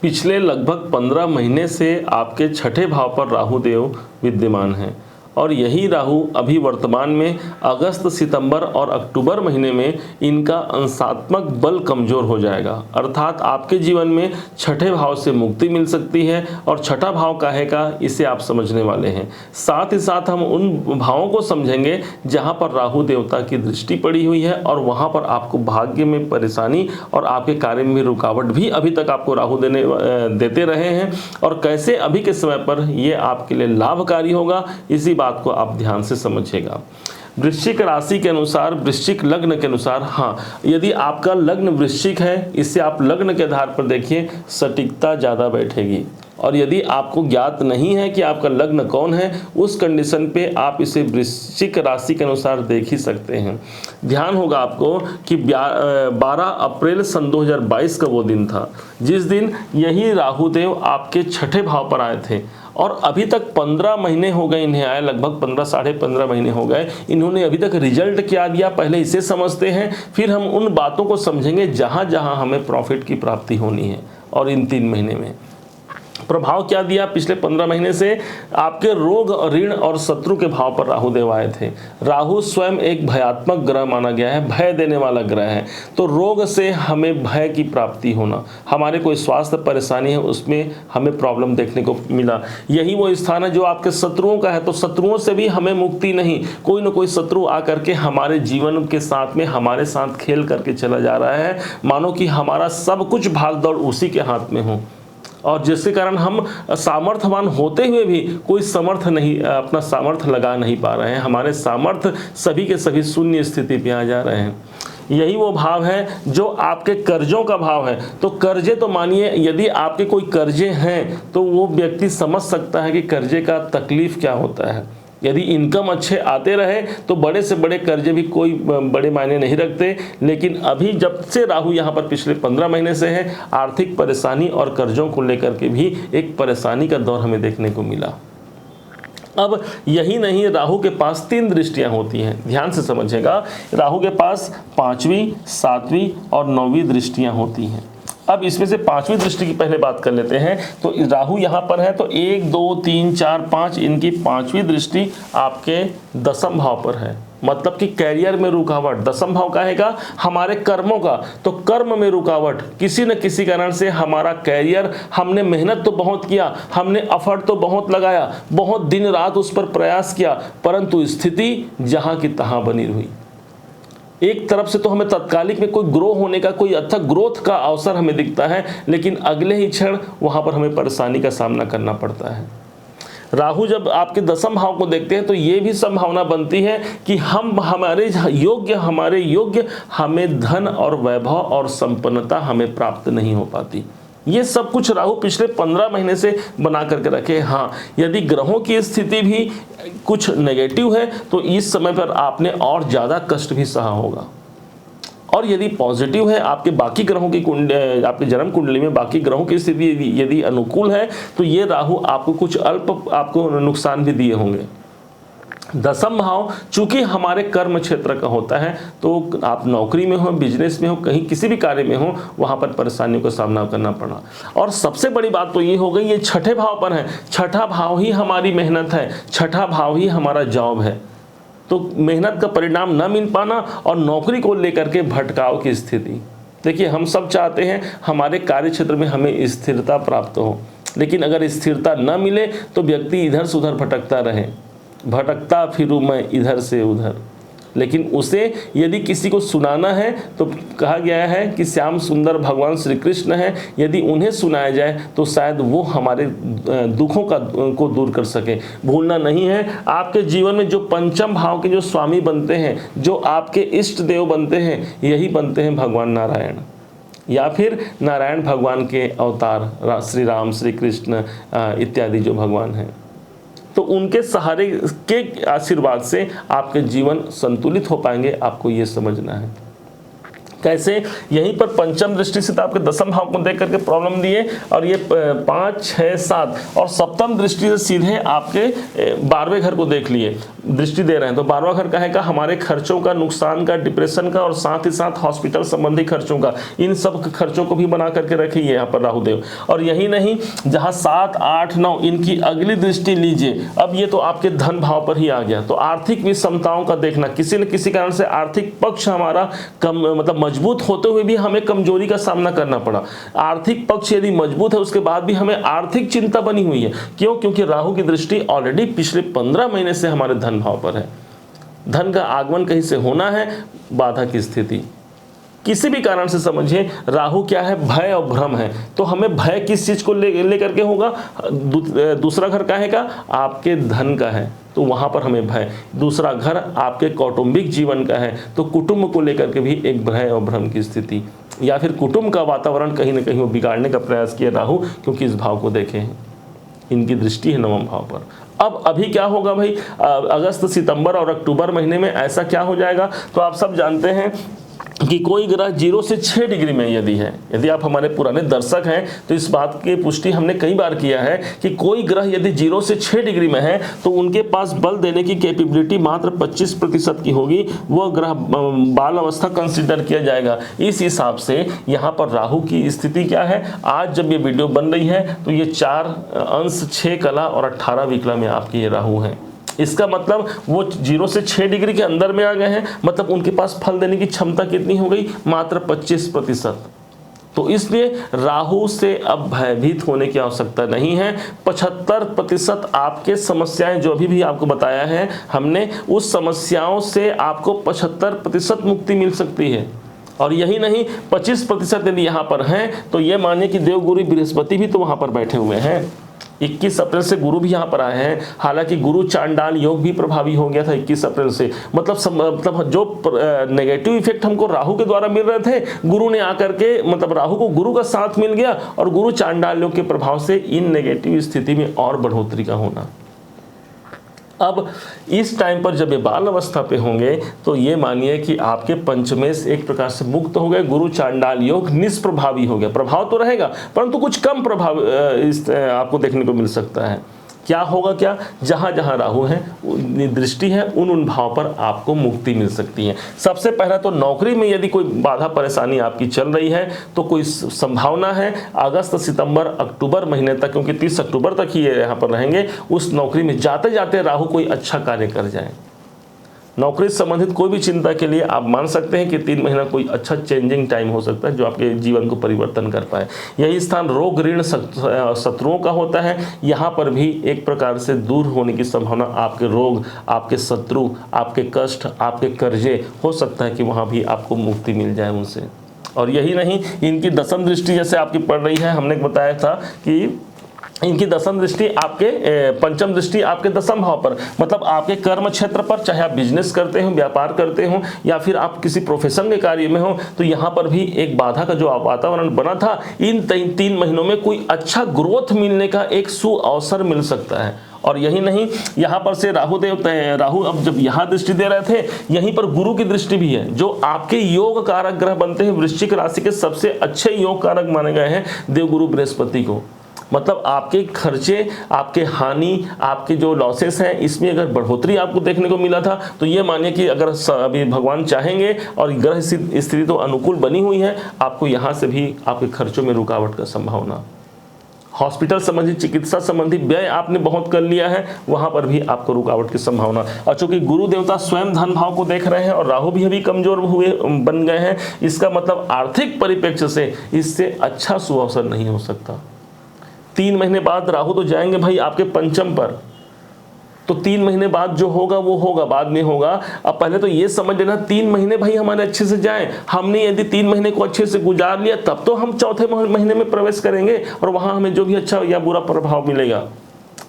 पिछले लगभग 15 महीने से आपके छठे भाव पर राहु देव विद्यमान हैं और यही राहु अभी वर्तमान में अगस्त, सितंबर और अक्टूबर महीने में इनका अंशात्मक बल कमजोर हो जाएगा। अर्थात आपके जीवन में छठे भाव से मुक्ति मिल सकती है और छठा भाव काहे का, इसे आप समझने वाले हैं। साथ ही साथ हम उन भावों को समझेंगे जहां पर राहु देवता की दृष्टि पड़ी हुई है और वहां पर आपको भाग्य में परेशानी और आपके कार्य में रुकावट भी अभी तक आपको राहु देते रहे हैं और कैसे अभी के समय पर ये आपके लिए लाभकारी होगा, इसी बात को आप ध्यान से समझिएगा। वृश्चिक राशि के अनुसार, वृश्चिक लग्न के अनुसार, हाँ, यदि आपका लग्न वृश्चिक है, इससे आप लग्न के आधार पर देखिए सटीकता ज़्यादा बैठेगी। और यदि आपको ज्ञात नहीं है कि आपका लग्न कौन है, उस कंडीशन पे आप इसे वृश्चिक राशि के अनुसार देख ही सकते हैं। ध्यान होगा आपको कि 12 अप्रैल सन 2022 का वो दिन था जिस दिन यही राहुदेव आपके छठे भाव पर आए थे और अभी तक 15 महीने हो गए इन्हें आए, लगभग 15 साढ़े 15 महीने हो गए। इन्होंने अभी तक रिजल्ट क्या दिया, पहले इसे समझते हैं, फिर हम उन बातों को समझेंगे जहां जहां हमें प्रॉफिट की प्राप्ति होनी है। और इन 3 महीने में प्रभाव क्या दिया, पिछले 15 महीने से आपके रोग, ऋण और शत्रु के भाव पर राहु देव आए थे। राहु स्वयं एक भयात्मक ग्रह माना गया है, भय देने वाला ग्रह है। तो रोग से हमें भय की प्राप्ति होना, हमारे कोई स्वास्थ्य परेशानी है उसमें हमें प्रॉब्लम देखने को मिला। यही वो स्थान है जो आपके शत्रुओं का है, तो शत्रुओं से भी हमें मुक्ति नहीं, कोई ना कोई शत्रु आकर के हमारे जीवन के साथ में हमारे साथ खेल करके चला जा रहा है, मानो कि हमारा सब कुछ भाग दौड़ उसी के हाथ में हो और जिसके कारण हम सामर्थ्यवान होते हुए भी कोई अपना सामर्थ्य लगा नहीं पा रहे हैं। हमारे सामर्थ्य सभी के सभी शून्य स्थिति पे आ जा रहे हैं। यही वो भाव है जो आपके कर्जों का भाव है। तो कर्जे, तो मानिए यदि आपके कोई कर्जे हैं तो वो व्यक्ति समझ सकता है कि कर्जे का तकलीफ क्या होता है। यदि इनकम अच्छे आते रहे तो बड़े से बड़े कर्जे भी कोई बड़े मायने नहीं रखते, लेकिन अभी जब से राहु यहाँ पर पिछले 15 महीने से है, आर्थिक परेशानी और कर्जों को लेकर के भी एक परेशानी का दौर हमें देखने को मिला। अब यही नहीं, राहु के पास 3 दृष्टियां होती हैं, ध्यान से समझिएगा। राहु के पास 5वीं, 7वीं और 9वीं दृष्टियां होती हैं। अब इसमें से 5वीं दृष्टि की पहले बात कर लेते हैं। तो राहु यहाँ पर है तो 1, 2, 3, 4, 5, इनकी 5वीं दृष्टि आपके 10वें भाव पर है। मतलब कि कैरियर में रुकावट, 10वां भाव कहेगा हमारे कर्मों का, तो कर्म में रुकावट, किसी न किसी कारण से हमारा कैरियर, हमने मेहनत तो बहुत किया, हमने एफर्ट तो बहुत लगाया, बहुत दिन रात उस पर प्रयास किया, परंतु स्थिति जहां की तहां बनी रही। एक तरफ से तो हमें तत्कालिक में कोई ग्रो होने का, कोई अच्छा ग्रोथ का अवसर हमें दिखता है, लेकिन अगले ही क्षण वहां पर हमें परेशानी का सामना करना पड़ता है। राहु जब आपके 10वें भाव को देखते हैं तो ये भी संभावना बनती है कि हमारे योग्य हमें धन और वैभव और संपन्नता हमें प्राप्त नहीं हो पाती। ये सब कुछ राहु पिछले 15 महीने से बना करके रखे। हाँ, यदि ग्रहों की स्थिति भी कुछ नेगेटिव है तो इस समय पर आपने और ज़्यादा कष्ट भी सहा होगा। और यदि पॉजिटिव है, आपके बाकी ग्रहों की आपके जन्म कुंडली में बाकी ग्रहों की स्थिति यदि अनुकूल है तो ये राहु आपको कुछ अल्प आपको नुकसान भी दिए होंगे। 10वां भाव चूंकि हमारे कर्म क्षेत्र का होता है, तो आप नौकरी में हो, बिजनेस में हो, कहीं किसी भी कार्य में हो, वहां पर परेशानियों का सामना करना पड़ा। और सबसे बड़ी बात तो ये हो गई, ये छठे भाव पर है। छठा भाव ही हमारी मेहनत है, छठा भाव ही हमारा जॉब है। तो मेहनत का परिणाम न मिल पाना और नौकरी को लेकर के भटकाव की स्थिति। देखिए, हम सब चाहते हैं हमारे कार्य क्षेत्र में हमें स्थिरता प्राप्त हो, लेकिन अगर स्थिरता न मिले तो व्यक्ति इधर से उधर भटकता फिरूं मैं इधर से उधर। लेकिन उसे यदि किसी को सुनाना है तो कहा गया है कि श्याम सुंदर भगवान श्री कृष्ण है, यदि उन्हें सुनाया जाए तो शायद वो हमारे दुखों को दूर कर सके। भूलना नहीं है, आपके जीवन में जो 5वें भाव के जो स्वामी बनते हैं, जो आपके इष्ट देव बनते हैं, यही बनते हैं भगवान नारायण या फिर नारायण भगवान के अवतार, श्री राम, श्री कृष्ण इत्यादि जो भगवान हैं। तो उनके सहारे के आशीर्वाद से आपके जीवन संतुलित हो पाएंगे, आपको ये समझना है। कैसे, यहीं पर पंचम दृष्टि से तो आपके दसम भाव को देख करके प्रॉब्लम दिए, और ये 5, 6, 7 और सप्तम दृष्टि से सीधे आपके 12वें घर को देख लिए, दृष्टि दे रहे हैं। तो 12वां घर कहेगा हमारे खर्चों का, नुकसान का, डिप्रेशन का, और साथ ही साथ हॉस्पिटल संबंधी खर्चों का, इन सब खर्चों को भी बना करके रखिए यहाँ पर राहुदेव। और यही नहीं, जहाँ 7, 8, 9 इनकी अगली दृष्टि लीजिए, अब ये तो आपके धन भाव पर ही आ गया। तो आर्थिक विषमताओं का देखना, किसी न किसी कारण से आर्थिक पक्ष हमारा कम, मतलब मजबूत होते हुए भी हमें कमजोरी का सामना करना पड़ा। आर्थिक पक्ष यदि मजबूत है उसके बाद भी हमें आर्थिक चिंता बनी हुई है। क्यों? क्योंकि राहु की दृष्टि ऑलरेडी पिछले 15 महीने से हमारे धन भाव पर है। धन का आगमन कहीं से होना है, बाधा की स्थिति किसी भी कारण से समझिए, राहु क्या है, भय और भ्रम है। तो हमें भय किस चीज को ले करके होगा, दूसरा घर का है का आपके धन का है, तो वहां पर हमें भय। दूसरा घर आपके कौटुंबिक जीवन का है, तो कुटुंब को लेकर के भी एक भय और भ्रम की स्थिति, या फिर कुटुंब का वातावरण कहीं ना कहीं वो बिगाड़ने का प्रयास किया राहु, क्योंकि इस भाव को देखे हैं, इनकी दृष्टि है नवम भाव पर। अब अभी क्या होगा भाई, अगस्त, सितंबर और अक्टूबर महीने में ऐसा क्या हो जाएगा, तो आप सब जानते हैं कि कोई ग्रह 0 से 6 डिग्री में यदि है, यदि आप हमारे पुराने दर्शक हैं तो इस बात की पुष्टि हमने कई बार किया है कि कोई ग्रह यदि 0 से 6 डिग्री में है तो उनके पास बल देने की कैपेबिलिटी मात्र 25% की होगी, वह ग्रह बाल अवस्था कंसिडर किया जाएगा। इस हिसाब से यहाँ पर राहु की स्थिति क्या है, आज जब ये वीडियो बन रही है तो ये 4 अंश 6 कला और 18 विकला में आपके ये राहु हैं। इसका मतलब वो 0 से 6 डिग्री के अंदर में आ गए हैं, मतलब उनके पास फल देने की क्षमता कितनी हो गई, मात्र 25%। तो इसलिए राहु से अब भयभीत होने की आवश्यकता नहीं है। 75% आपके समस्याएं जो अभी भी आपको बताया है हमने, उस समस्याओं से आपको 75% मुक्ति मिल सकती है। और यही नहीं, 25% यदि यहाँ पर हैं तो ये मानिए कि देवगुरु बृहस्पति भी तो वहाँ पर बैठे हुए हैं। 21 अप्रैल से गुरु भी यहाँ पर आए हैं, हालांकि गुरु चांडाल योग भी प्रभावी हो गया था 21 अप्रैल से। मतलब जो नेगेटिव इफेक्ट हमको राहु के द्वारा मिल रहे थे, गुरु ने आकर के, मतलब राहु को गुरु का साथ मिल गया, और गुरु चांडाल योग के प्रभाव से इन नेगेटिव स्थिति में और बढ़ोतरी का होना। अब इस टाइम पर जब ये बाल अवस्था पे होंगे तो ये मानिए कि आपके पंचमेश एक प्रकार से मुक्त हो गए, गुरु चांडाल योग निष्प्रभावी हो गया। प्रभाव तो रहेगा परंतु कुछ कम प्रभाव आपको देखने को मिल सकता है। क्या होगा, क्या, जहां जहां राहु है, दृष्टि है, उन भाव पर आपको मुक्ति मिल सकती है। सबसे पहला तो नौकरी में यदि कोई बाधा परेशानी आपकी चल रही है तो कोई संभावना है अगस्त, सितंबर, अक्टूबर महीने तक, क्योंकि 30 अक्टूबर तक ही ये यहाँ पर रहेंगे, उस नौकरी में जाते जाते राहु कोई अच्छा कार्य कर जाए। नौकरी से संबंधित कोई भी चिंता के लिए आप मान सकते हैं कि 3 महीना कोई अच्छा चेंजिंग टाइम हो सकता है जो आपके जीवन को परिवर्तन कर पाए। यही स्थान रोग, ऋण, शत्रुओं का होता है, यहाँ पर भी एक प्रकार से दूर होने की संभावना, आपके रोग, आपके शत्रु, आपके कष्ट, आपके कर्जे, हो सकता है कि वहाँ भी आपको मुक्ति मिल जाए उनसे। और यही नहीं, इनकी दसम दृष्टि जैसे आपकी पड़ रही है, हमने बताया था कि इनकी दसम दृष्टि आपके पंचम दृष्टि आपके दसम भाव पर, मतलब आपके कर्म क्षेत्र पर, चाहे आप बिजनेस करते हो, व्यापार करते हो, या फिर आप किसी प्रोफेशन के कार्य में हो, तो यहाँ पर भी एक बाधा का जो वातावरण बना था, इन 3 महीनों में कोई अच्छा ग्रोथ मिलने का एक सुअवसर मिल सकता है। और यही नहीं, यहाँ पर से राहु अब जब यहाँ दृष्टि दे रहे थे, यहीं पर गुरु की दृष्टि भी है, जो आपके योग कारक ग्रह बनते हैं। वृश्चिक राशि के सबसे अच्छे योग कारक माने गए हैं देवगुरु बृहस्पति को। मतलब आपके खर्चे, आपके हानि, आपके जो लॉसेस हैं, इसमें अगर बढ़ोतरी आपको देखने को मिला था तो ये मानिए कि अगर अभी भगवान चाहेंगे और ग्रह स्थिति तो अनुकूल बनी हुई है, आपको यहाँ से भी आपके खर्चों में रुकावट का संभावना। हॉस्पिटल संबंधी, चिकित्सा संबंधी व्यय आपने बहुत कर लिया है, वहां पर भी आपको रुकावट की संभावना। और चूंकि गुरु देवता स्वयं धन भाव को देख रहे हैं और राहु भी अभी कमजोर हुए बन गए हैं, इसका मतलब आर्थिक परिप्रेक्ष्य से इससे अच्छा सुअवसर नहीं हो सकता। 3 महीने बाद राहु तो जाएंगे भाई आपके पंचम पर, तो 3 महीने बाद जो होगा वो होगा, बाद में होगा। अब पहले तो ये समझ लेना 3 महीने भाई हमारे अच्छे से जाएं, हमने यदि 3 महीने को अच्छे से गुजार लिया तब तो हम चौथे महीने में प्रवेश करेंगे और वहां हमें जो भी अच्छा या बुरा प्रभाव मिलेगा।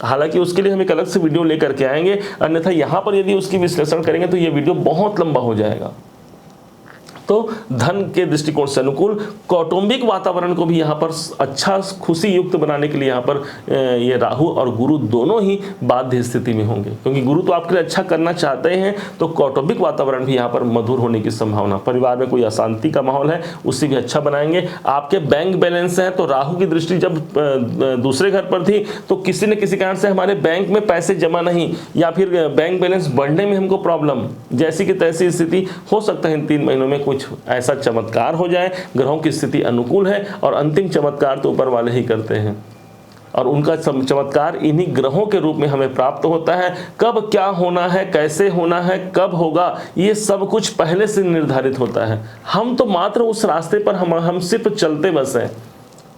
हालांकि उसके लिए हम एक अलग से वीडियो लेकर के आएंगे, अन्यथा यहाँ पर यदि उसकी विश्लेषण करेंगे तो ये वीडियो बहुत लंबा हो जाएगा। तो धन के दृष्टिकोण से अनुकूल, कौटुंबिक वातावरण को भी यहाँ पर अच्छा खुशी युक्त बनाने के लिए यहाँ पर ये राहु और गुरु दोनों ही बाध्य स्थिति में होंगे, क्योंकि गुरु तो आपके लिए अच्छा करना चाहते हैं, तो कौटुंबिक वातावरण भी यहाँ पर मधुर होने की संभावना, परिवार में कोई अशांति का माहौल है उससे भी अच्छा बनाएंगे। आपके बैंक बैलेंस है तो राहु की दृष्टि जब दूसरे घर पर थी तो किसी न किसी कारण से हमारे बैंक में पैसे जमा नहीं, या फिर बैंक बैलेंस बढ़ने में हमको प्रॉब्लम, जैसी कि तैसी स्थिति हो सकता है इन 3 महीनों में कुछ ऐसा चमत्कार हो जाए। ग्रहों की स्थिति अनुकूल है और अंतिम चमत्कार तो ऊपर वाले ही करते हैं, और उनका चमत्कार इन्हीं ग्रहों के रूप में हमें प्राप्त होता है। कब क्या होना है, कैसे होना है, कब होगा, ये सब कुछ पहले से निर्धारित होता है। हम तो मात्र उस रास्ते पर हम सिर्फ चलते बस हैं।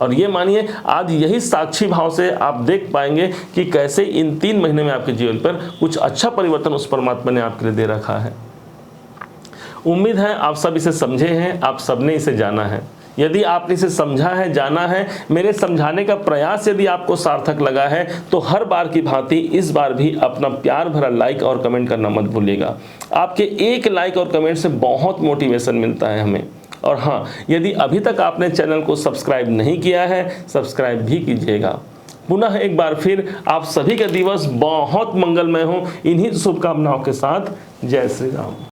और ये मानिए आज यही साक्षी भाव से आप देख पाएंगे कि कैसे इन 3 महीने में आपके जीवन पर कुछ अच्छा परिवर्तन उस परमात्मा ने आपके लिए दे रखा है। उम्मीद है आप सब इसे समझे हैं, आप सबने इसे जाना है। यदि आपने इसे समझा है, जाना है, मेरे समझाने का प्रयास यदि आपको सार्थक लगा है, तो हर बार की भांति इस बार भी अपना प्यार भरा लाइक और कमेंट करना मत भूलिएगा। आपके एक लाइक और कमेंट से बहुत मोटिवेशन मिलता है हमें। और हाँ, यदि अभी तक आपने चैनल को सब्सक्राइब नहीं किया है, सब्सक्राइब भी कीजिएगा। पुनः एक बार फिर आप सभी का दिवस बहुत मंगलमय हो, इन्हीं शुभकामनाओं के साथ जय श्री राम।